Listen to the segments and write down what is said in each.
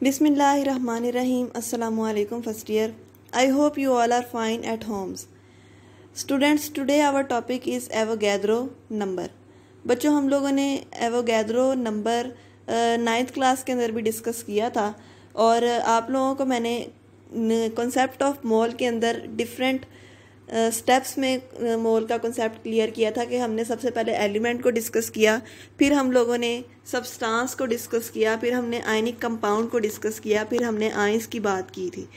Bismillahirrahmanirrahim. Assalamu alaikum first year. I hope you all are fine at homes. Students, today our topic is Avogadro number. बच्चों, हम लोगों ने Avogadro number 9th class के अंदर भी discuss किया था और आप लोगों को मैंने कॉन्सेप्ट ऑफ मोल के अंदर डिफरेंट स्टेप्स में मोल का कॉन्सेप्ट क्लियर किया था कि हमने सबसे पहले एलिमेंट को डिस्कस किया, फिर हम लोगों ने सब्सटेंस को डिस्कस किया, फिर हमने आयनिक कंपाउंड को डिस्कस किया, फिर हमने आयंस की बात की थी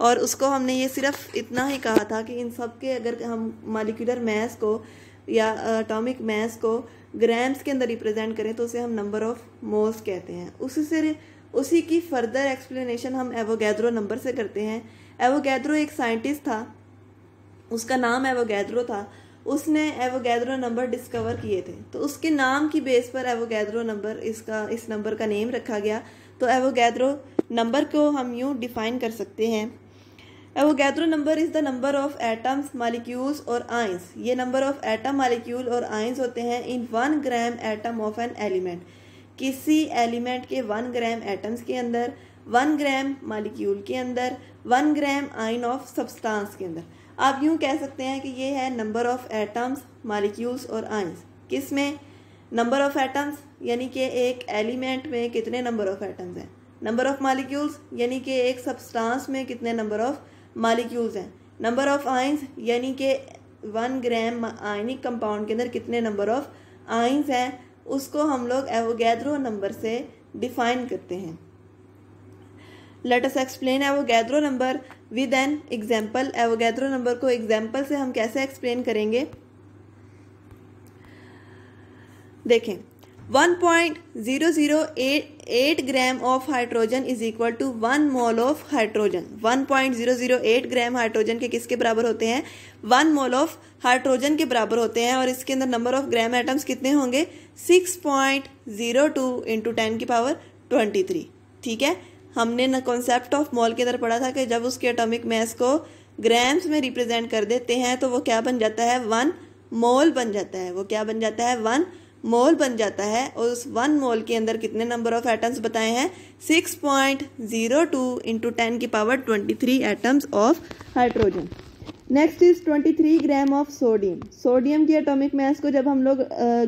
और उसको हमने ये सिर्फ इतना ही कहा था कि इन सब के अगर हम मॉलिक्यूलर मास को या एटॉमिक मास को ग्राम्स के अंदर रिप्रेजेंट करें तो उसे हम नंबर ऑफ मोल्स कहते हैं। उसी की फर्दर एक्सप्लेनेशन हम एवोगैद्रो नंबर से करते हैं। एवोगैद्रो एक साइंटिस्ट था, उसका नाम एवोगैद्रो था। उसने एवोगैद्रो नंबर डिस्कवर किए थे, तो उसके नाम की बेस पर एवोगैद्रो नंबर इस नंबर का नेम रखा गया। तो एवोगैद्रो नंबर को हम यूँ डिफाइन कर सकते हैं। Avogadro number is the number of atoms, molecules और आयंस। ये नंबर ऑफ एटम, मॉलिक्यूल और आयंस होते हैं in 1 gram atom of an element. किसी एलिमेंट के 1 ग्राम एटम्स के अंदर, 1 ग्राम मॉलिक्यूल के अंदर, 1 ग्राम आयन ऑफ सब्सटेंस के अंदर। आप यूँ कह सकते हैं कि ये है नंबर ऑफ एटम्स, मॉलिक्यूल्स और आयंस। किस में? नंबर ऑफ एटम्स यानी कि एक एलिमेंट में कितने नंबर ऑफ एटम्स हैं। नंबर ऑफ मॉलिक्यूल्स यानी कि एक सब्सटेंस में कितने नंबर ऑफ मॉलिक्यूल्स हैं। नंबर ऑफ आयंस यानी कि 1 ग्राम आयनिक कंपाउंड के अंदर कितने नंबर ऑफ आयंस हैं। उसको हम लोग एवोगैद्रो नंबर से डिफाइन करते हैं। Let us explain Avogadro number with an example. Avogadro number को एग्जाम्पल से हम कैसे एक्सप्लेन करेंगे, देखें। 1.008 gram of hydrogen is equal to 1 mole of hydrogen. 1.008 gram hydrogen के किसके बराबर होते हैं? 1 मोल ऑफ हाइड्रोजन के बराबर होते हैं और इसके अंदर नंबर ऑफ ग्राम एटम्स कितने होंगे? 6.02 इंटू 10 की पावर 23। ठीक है, हमने न कॉन्सेप्ट ऑफ मोल के अंदर पढ़ा था कि जब उसके एटॉमिक मास को ग्राम्स में रिप्रेजेंट कर देते हैं तो वो क्या बन जाता है? 1 मोल बन जाता है। वो क्या बन जाता है? 1 मोल बन जाता है। और उस 1 मोल के अंदर कितने नंबर ऑफ एटम्स बताए हैं? 6.02 इंटू 10 की power 23 atoms of hydrogen. Next is 23 gram of sodium. Sodium की एटॉमिक मास को जब हम लोग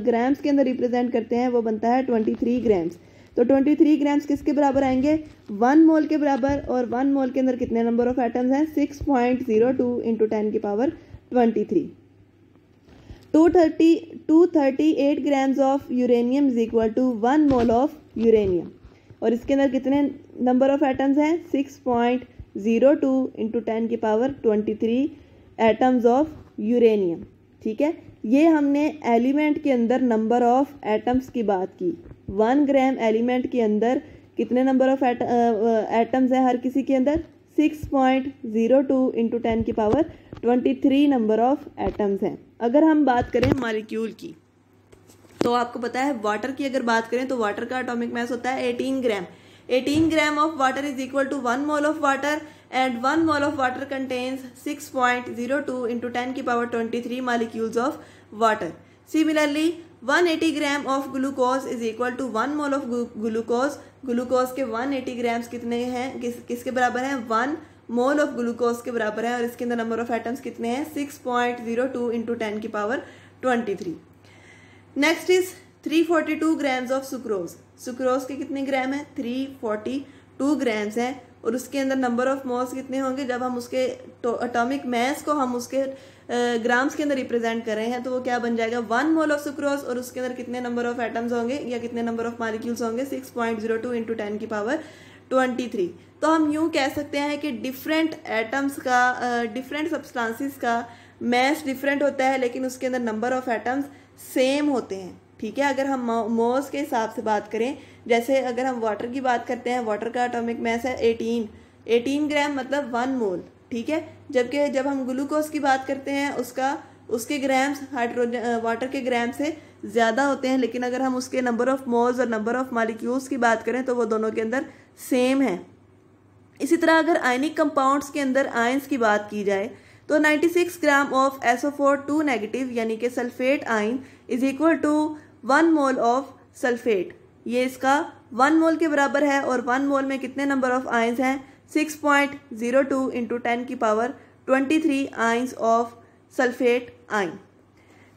ग्राम्स के अंदर रिप्रेजेंट करते हैं वो बनता है 23 ग्राम्स। तो 23 ग्राम्स किसके बराबर आएंगे? 1 मोल के बराबर। और 1 मोल के अंदर कितने नंबर ऑफ एटम्स हैं? 6.02 इंटू 10 की power 23। 238 grams of uranium is equal to 1 mole of uranium. और इसके अंदर कितने नंबर ऑफ एटम्स हैं? 6.02 इंटू 10 की पावर 23 एटम्स ऑफ यूरेनियम। ठीक है, ये हमने एलिमेंट के अंदर नंबर ऑफ एटम्स की बात की। 1 ग्राम एलिमेंट के अंदर कितने नंबर ऑफ एटम्स हैं हर किसी के अंदर? 6.02 इंटू 10 की पावर 23 नंबर ऑफ एटम्स हैं। अगर हम बात करें मॉलिक्यूल की तो आपको पता है वाटर की अगर बात करें तो वाटर का एटॉमिक मास होता है 18 gram. 18 gram of water is equal to 1 mole of water and 1 mole of water contains 6.02 into 10 की power 23 molecules of water. Similarly 180 gram of glucose is equal to 1 mole of glucose. Glucose के 180 grams कितने हैं? किसके बराबर हैं? 1 mole of glucose के बराबर है और इसके अंदर नंबर ऑफ एटम्स कितने हैं? 6.02 इंटू 10 की power 23। Next is 342 grams of sucrose. Sucrose के कितने ग्राम है? 342 ग्राम्स हैं और उसके अंदर नंबर ऑफ मोल्स कितने होंगे? जब हम उसके एटॉमिक मास को हम उसके ग्राम्स के अंदर रिप्रेजेंट कर रहे हैं तो वो क्या बन जाएगा? 1 मोल ऑफ सुक्रोज और उसके अंदर कितने नंबर ऑफ एटम्स होंगे या कितने नंबर ऑफ मॉलिक्यूल्स होंगे? 6.02 इंटू 10 की पावर 23। तो हम यूँ कह सकते हैं कि डिफरेंट एटम्स का, डिफरेंट सब्सटेंसेस का मास डिफरेंट होता है लेकिन उसके अंदर नंबर ऑफ एटम्स सेम होते हैं। ठीक है, अगर हम मोल्स के हिसाब से बात करें, जैसे अगर हम वाटर की बात करते हैं, वाटर का एटॉमिक मास है 18 ग्राम मतलब 1 मोल। ठीक है, जबकि जब हम ग्लूकोज की बात करते हैं उसके ग्राम्स हाइड्रोजन वाटर के ग्राम से ज़्यादा होते हैं, लेकिन अगर हम उसके नंबर ऑफ मोल्स और नंबर ऑफ मॉलिक्यूल्स की बात करें तो वो दोनों के अंदर सेम है। इसी तरह अगर आयनिक कंपाउंड्स के अंदर आयंस की बात की जाए तो 96 ग्राम ऑफ SO4 2 नेगेटिव यानी कि sulphate ion is equal to 1 mole of sulphate. ये इसका 1 मोल के बराबर है और 1 मोल में कितने नंबर ऑफ आयंस हैं 6.02 इंटू 10 की power 23 ions of sulphate ion.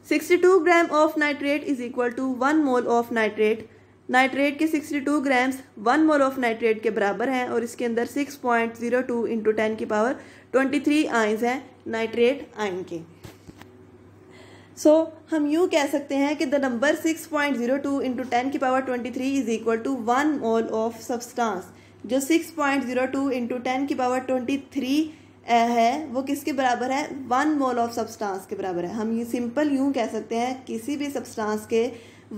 62 gram of nitrate is equal to 1 mole of nitrate. Nitrate के 62 ग्राम्स 1 मोल ऑफ नाइट्रेट के बराबर हैं और इसके अंदर 6.02 इंटू 10 की पावर 23 आयंस हैं नाइट्रेट आयन के। सो हम यूँ कह सकते हैं कि द नंबर 6.02 इंटू 10 की power 23 is equal to 1 mole of substance. जो 6.02 इंटू 10 की पावर 23 है वो किसके बराबर है 1 मोल ऑफ सब्सटेंस के बराबर है। हम ये सिंपल यूँ कह सकते हैं किसी भी सब्सटेंस के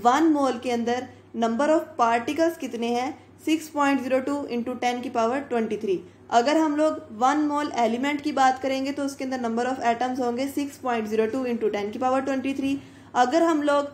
1 मोल के अंदर नंबर ऑफ पार्टिकल्स कितने हैं 6.02 इंटू 10 की पावर 23। अगर हम लोग 1 मोल एलिमेंट की बात करेंगे तो उसके अंदर नंबर ऑफ एटम्स होंगे 6.02 इंटू 10 की पावर 23। अगर हम लोग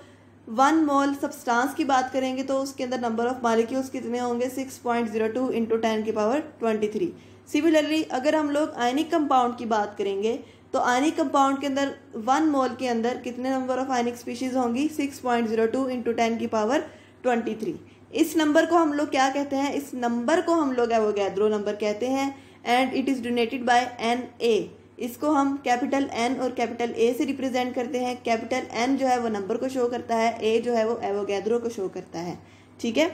1 मोल सब्सटेंस की बात करेंगे तो उसके अंदर नंबर ऑफ मॉलिक्यूल्स कितने होंगे 6.02 इंटू 10 की पावर 23। सिमिलरली अगर हम लोग आयनिक कंपाउंड की बात करेंगे तो आयनिक कंपाउंड के अंदर 1 मोल के अंदर कितने नंबर ऑफ आयनिक स्पीशीज होंगी 6.02 इंटू 10 की पावर 23। इस नंबर को हम लोग क्या कहते हैं, इस नंबर को हम लोग एवोगैड्रो नंबर कहते हैं and it is denoted by Na। इसको हम कैपिटल N और कैपिटल A से रिप्रेजेंट करते हैं। कैपिटल N जो है वो नंबर को शो करता है, A जो है वो एवोगैड्रो को शो करता है। ठीक है,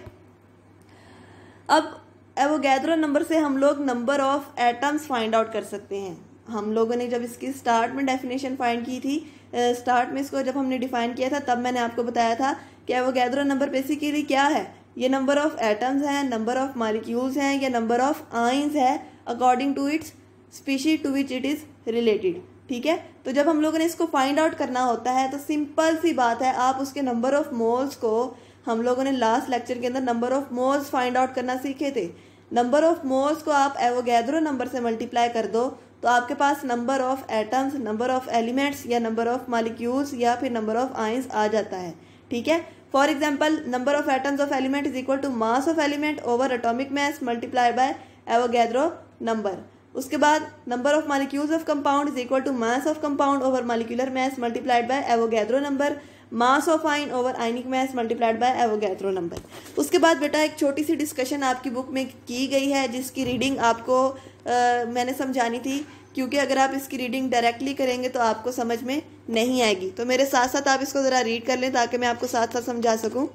अब एवोगैड्रो नंबर से हम लोग number of atoms find out कर सकते हैं। हम लोगों ने जब इसकी स्टार्ट में डेफिनेशन फाइंड की थी, स्टार्ट में इसको जब हमने डिफाइन किया था तब मैंने आपको बताया था कि एवोगैड्रो नंबर बेसिकली क्या है, ये नंबर ऑफ एटम्स हैं, नंबर ऑफ मॉलिक्यूल्स हैं या नंबर ऑफ आयंस है according to its species to which it is related. ठीक है, तो जब हम लोगों ने इसको फाइंड आउट करना होता है तो सिंपल सी बात है, आप उसके नंबर ऑफ मोल्स को, हम लोगों ने लास्ट लेक्चर के अंदर number of moles find out करना सीखे थे। नंबर ऑफ मोल्स को आप एवोगैड्रो नंबर से मल्टीप्लाई कर दो तो आपके पास number of atoms, number of elements या नंबर ऑफ मॉलिक्यूल्स या फिर नंबर ऑफ आयंस आ जाता है। ठीक है, for example number of atoms of element is equal to mass of element over atomic mass multiply by Avogadro number. उसके बाद number of molecules of compound is equal to mass of compound over molecular mass multiplied by Avogadro number. Mass of ion over ionic mass multiplied by Avogadro number. उसके बाद बेटा एक छोटी सी discussion आपकी book में की गई है जिसकी रीडिंग आपको मैंने समझानी थी, क्योंकि अगर आप इसकी रीडिंग डायरेक्टली करेंगे तो आपको समझ में नहीं आएगी। तो मेरे साथ साथ आप इसको ज़रा रीड कर लें ताकि मैं आपको साथ साथ समझा सकूं।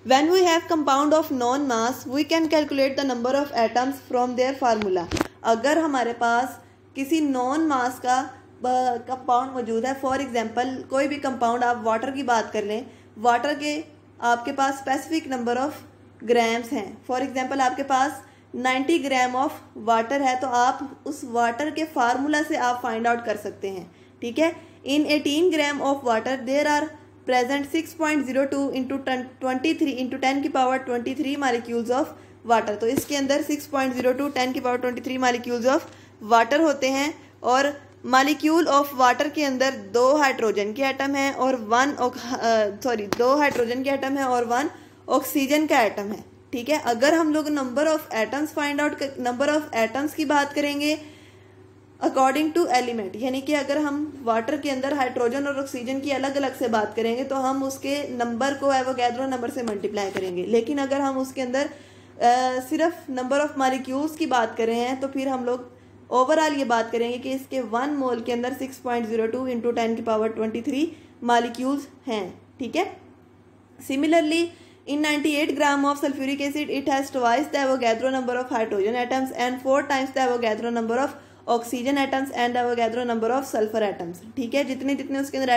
When we have compound of non mass, we can calculate the number of atoms from their formula। अगर हमारे पास किसी नॉन मास का कंपाउंड मौजूद है, फॉर एग्जांपल कोई भी कंपाउंड, आप वाटर की बात कर लें, वाटर के आपके पास स्पेसिफिक नंबर ऑफ ग्राम्स हैं। फॉर एग्जांपल आपके पास 90 ग्राम ऑफ वाटर है तो आप उस वाटर के फार्मूला से आप फाइंड आउट कर सकते हैं। ठीक है, in 18 gram of water there are present 6.02 into 23 into 10 की पावर 23 मालिक्यूल्स ऑफ वाटर। तो इसके अंदर 6.02 10 की पावर 23 मालिक्यूल्स ऑफ वाटर होते हैं और मालिक्यूल ऑफ वाटर के अंदर 2 हाइड्रोजन के एटम है और 2 हाइड्रोजन के एटम है और 1 ऑक्सीजन का एटम है। ठीक है, अगर हम लोग number of atoms find out, number of atoms की बात करेंगे अकॉर्डिंग टू एलिमेंट, यानी कि अगर हम वाटर के अंदर हाइड्रोजन और ऑक्सीजन की अलग अलग से बात करेंगे तो हम उसके नंबर को एवोगैड्रो नंबर से मल्टीप्लाई करेंगे। लेकिन अगर हम उसके अंदर सिर्फ नंबर ऑफ मॉलिक्यूल्स की बात कर रहे हैं तो फिर हम लोग ओवरऑल ये बात करेंगे कि इसके 1 मोल के अंदर 6.02 इंटू 10 की पावर 23 मॉलिक्यूल्स हैं। ठीक है, similarly in 98 gram of sulfuric acid it has twice the Avogadro number of hydrogen atoms and 4 times the Avogadro number of oxygen atoms and Avogadro number of sulphur atoms. ठीक है, जितने जितने उसके अंदर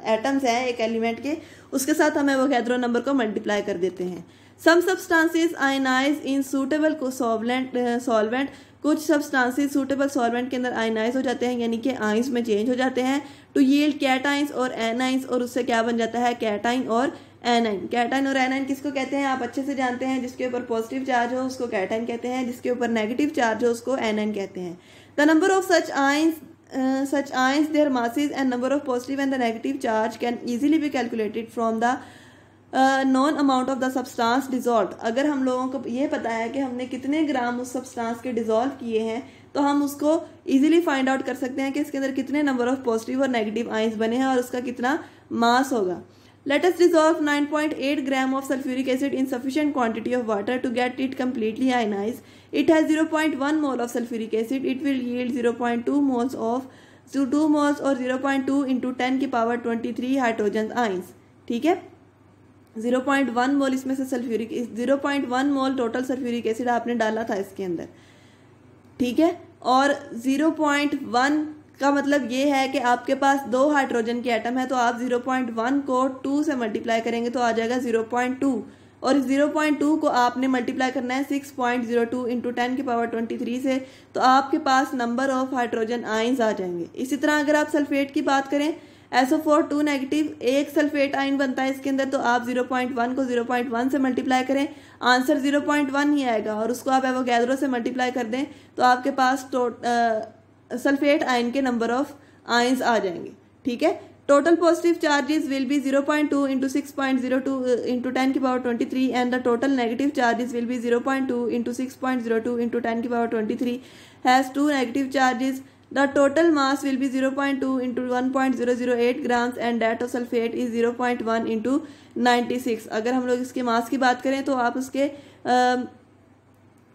atoms हैं एक एलिमेंट के, उसके साथ हम एवोगैड्रो नंबर को मल्टीप्लाई कर देते हैं। सम सब्सटेंसेस आयनाइज इन सूटेबल सॉल्वेंट, कुछ सब्सटेंसेस सूटेबल सॉल्वेंट के अंदर आयनाइज हो जाते हैं यानी कि आइंस में चेंज हो जाते हैं टू यील्ड कैटाइंस और एनाइंस, और उससे क्या बन जाता है कैटाइन और एनाइन। कैटाइन और एनाइन किसको कहते हैं आप अच्छे से जानते हैं, जिसके ऊपर पॉजिटिव चार्ज हो उसको कैटाइन कहते हैं, जिसके ऊपर नेगेटिव चार्ज हो उसको एनाइन कहते हैं। The number of such ions there masses and number of positive and the negative charge can easily be calculated from the non amount of the substance dissolve. अगर हम लोगों को ये पता है कि हमने कितने ग्राम उस सब्सटेंस के डिजॉल्व किए हैं तो हम उसको इजीली फाइंड आउट कर सकते हैं कि इसके अंदर कितने नंबर ऑफ पॉजिटिव और नेगेटिव आइंस बने हैं और उसका कितना मास होगा। Let us dissolve 9.8 gram of sulfuric acid in sufficient quantity of water to get it completely ionized. It has 0.1 mole of sulfuric acid. It will yield 0.2 moles of 2 moles और 0.2 into 10 की power 23 hydrogen ions. ठीक है, 0.1 मोल इसमें से sulphuric 0.1 मोल total sulphuric acid आपने डाला था इसके अंदर. ठीक है, और 0.1 का मतलब ये है कि आपके पास 2 हाइड्रोजन के एटम है, तो आप 0.1 को 2 से मल्टीप्लाई करेंगे तो आ जाएगा 0.2, और इस 0.2 को आपने मल्टीप्लाई करना है 6.02 इंटू 10 की पावर 23 से, तो आपके पास नंबर ऑफ हाइड्रोजन आइंस आ जाएंगे. इसी तरह अगर आप सल्फेट की बात करें, SO4 2 नेगेटिव, एक सल्फेट आइन बनता है इसके अंदर, तो आप 0.1 को 0.1 से मल्टीप्लाई करें, आंसर 0.1 ही आएगा, और उसको आप एवोगैड्रो से मल्टीप्लाई कर दें तो आपके पास सल्फेट आयन के नंबर ऑफ आयंस आ जाएंगे. ठीक है, total positive charges will be 0.2 into 6.02 into 10 की power 23 and the total negative charges will be 0.2 into 6.02 into 10 की power 23 has 2 negative charges. The total mass will be 0.2 into 1.008 grams and that of sulphate is 0.1 into 96. अगर हम लोग इसके मास की बात करें तो आप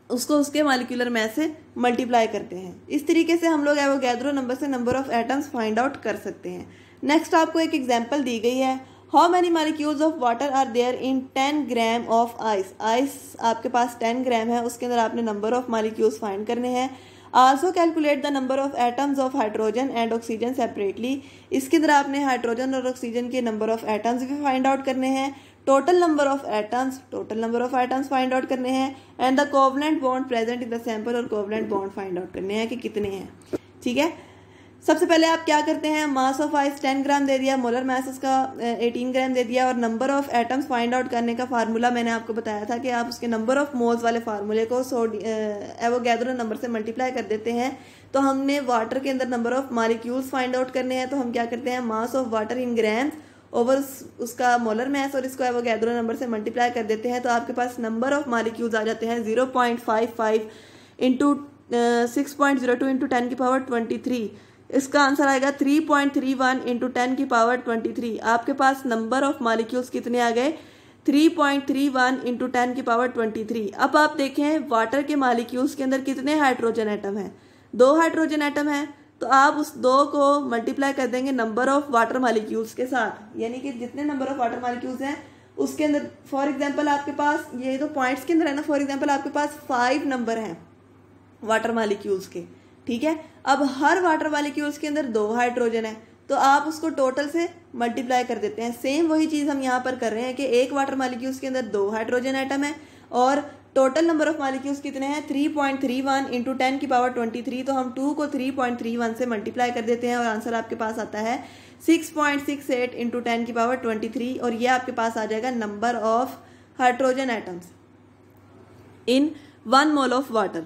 उसके मॉलिक्यूलर मैस से मल्टीप्लाई करते हैं. इस तरीके से हम लोग एवोगैड्रो नंबर से number of atoms find out कर सकते हैं. नेक्स्ट आपको एक एग्जांपल दी गई है. How many molecules of water are there in 10 gram of ice. Ice आपके पास 10 ग्राम है, उसके अंदर आपने नंबर ऑफ मॉलिक्यूल्स फाइंड करने हैं. Also calculate the number of atoms of hydrogen and oxygen separately. इसके अंदर आपने हाइड्रोजन और ऑक्सीजन के नंबर ऑफ एटम्स भी फाइंड आउट करने हैं. Total number of atoms find out करने हैं and the covalent bond present in the sample, और कोवलेंट बॉन्ड फाइंड आउट करने हैं कि कितने हैं. ठीक है, सबसे पहले आप क्या करते हैं, मास ऑफ आइस 10 ग्राम दे दिया, मोलर मास उसका 18 ग्राम दे दिया, और number of atoms find out करने का फार्मूला मैंने आपको बताया था कि आप उसके नंबर ऑफ मोल्स वाले फार्मूले को एवोगैड्रो नंबर से मल्टीप्लाई कर देते हैं. तो हमने वाटर के अंदर number of molecules find out करने हैं, तो हम क्या करते हैं, mass of water in grams over उसका मोलर मैस, और इसको एवोगैड्रो नंबर से मल्टीप्लाई कर देते हैं, तो आपके पास नंबर ऑफ मॉलिक्यूल्स आ जाते हैं 0.55 इंटू 6.02 इंटू 10 की पावर 23. इसका आंसर आएगा 3.31 इंटू 10 की पावर 23. आपके पास नंबर ऑफ मॉलिक्यूल्स कितने आ गए, 3.31 इंटू 10 की पावर 23. अब आप देखें वाटर के मॉलिक्यूल्स के अंदर कितने हाइड्रोजन एटम हैं, 2 हाइड्रोजन एटम हैं, तो आप उस 2 को मल्टीप्लाई कर देंगे नंबर ऑफ वाटर मॉलिक्यूल्स के साथ, यानी कि जितने नंबर ऑफ वाटर मॉलिक्यूल्स हैं उसके अंदर. फॉर एग्जांपल आपके पास ये तो पॉइंट्स के अंदर है ना, फॉर एग्जांपल आपके पास 5 नंबर हैं वाटर मॉलिक्यूल्स के. ठीक है, अब हर वाटर मॉलिक्यूल्स के अंदर 2 हाइड्रोजन है, तो आप उसको टोटल से मल्टीप्लाई कर देते हैं. सेम वही चीज़ हम यहाँ पर कर रहे हैं कि एक वाटर मॉलिक्यूल्स के अंदर 2 हाइड्रोजन एटम है और टोटल नंबर ऑफ मॉलिक्यूल्स कितने हैं, 3.31 इंटू 10 की पावर 23. तो हम 2 को 3.31 से मल्टीप्लाई कर देते हैं और आंसर आपके पास आता है 6.68 इंटू 10 की पावर 23, और ये आपके पास आ जाएगा number of hydrogen atoms in 1 mole of water.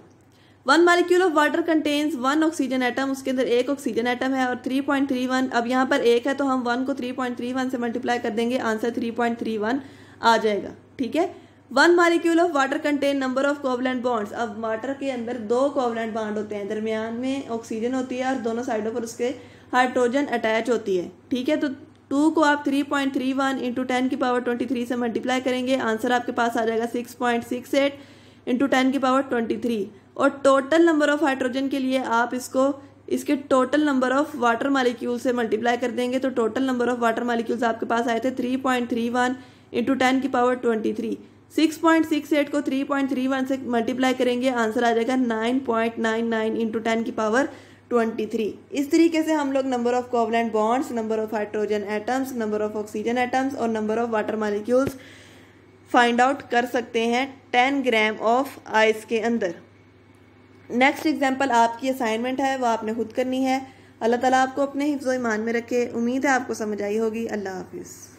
1 molecule of water contains 1 oxygen atom, उसके अंदर 1 ऑक्सीजन एटम है, और 3.31, अब यहाँ पर 1 है तो हम 1 को 3.31 से मल्टीप्लाई कर देंगे, आंसर 3.31 आ जाएगा. ठीक है, 1 molecule of water contain number of covalent bonds. अब वाटर के अंदर 2 कोवलेंट बॉन्ड होते हैं, दरमियान में ऑक्सीजन होती है और दोनों साइडों पर उसके हाइड्रोजन अटैच होती है. ठीक है, तो 2 को आप 3.31 इंटू 10 की पावर 23 से मल्टीप्लाई करेंगे, आंसर आपके पास आ जाएगा 6.68 इंटू 10 की पावर 23. और टोटल नंबर ऑफ हाइड्रोजन के लिए आप इसके total number of water molecule से मल्टीप्लाई कर देंगे, तो total number of water molecules आपके पास आए थे 3.31 इंटू 10 की पावर 23. 6.68 को 3.31 से मल्टीप्लाई करेंगे, आंसर आ जाएगा 9.99 इंटू 10 की पावर 23. इस तरीके से हम लोग number of covalent bonds, number of hydrogen atoms, number of oxygen atoms और number of water molecules find out कर सकते हैं 10 ग्राम ऑफ आइस के अंदर. नेक्स्ट एग्जाम्पल आपकी असाइनमेंट है, वो आपने खुद करनी है. अल्लाह ताला आपको अपने हिफ्ज़-ओ-ईमान में रखे. उम्मीद है आपको समझ आई होगी. अल्लाह हाफिज़.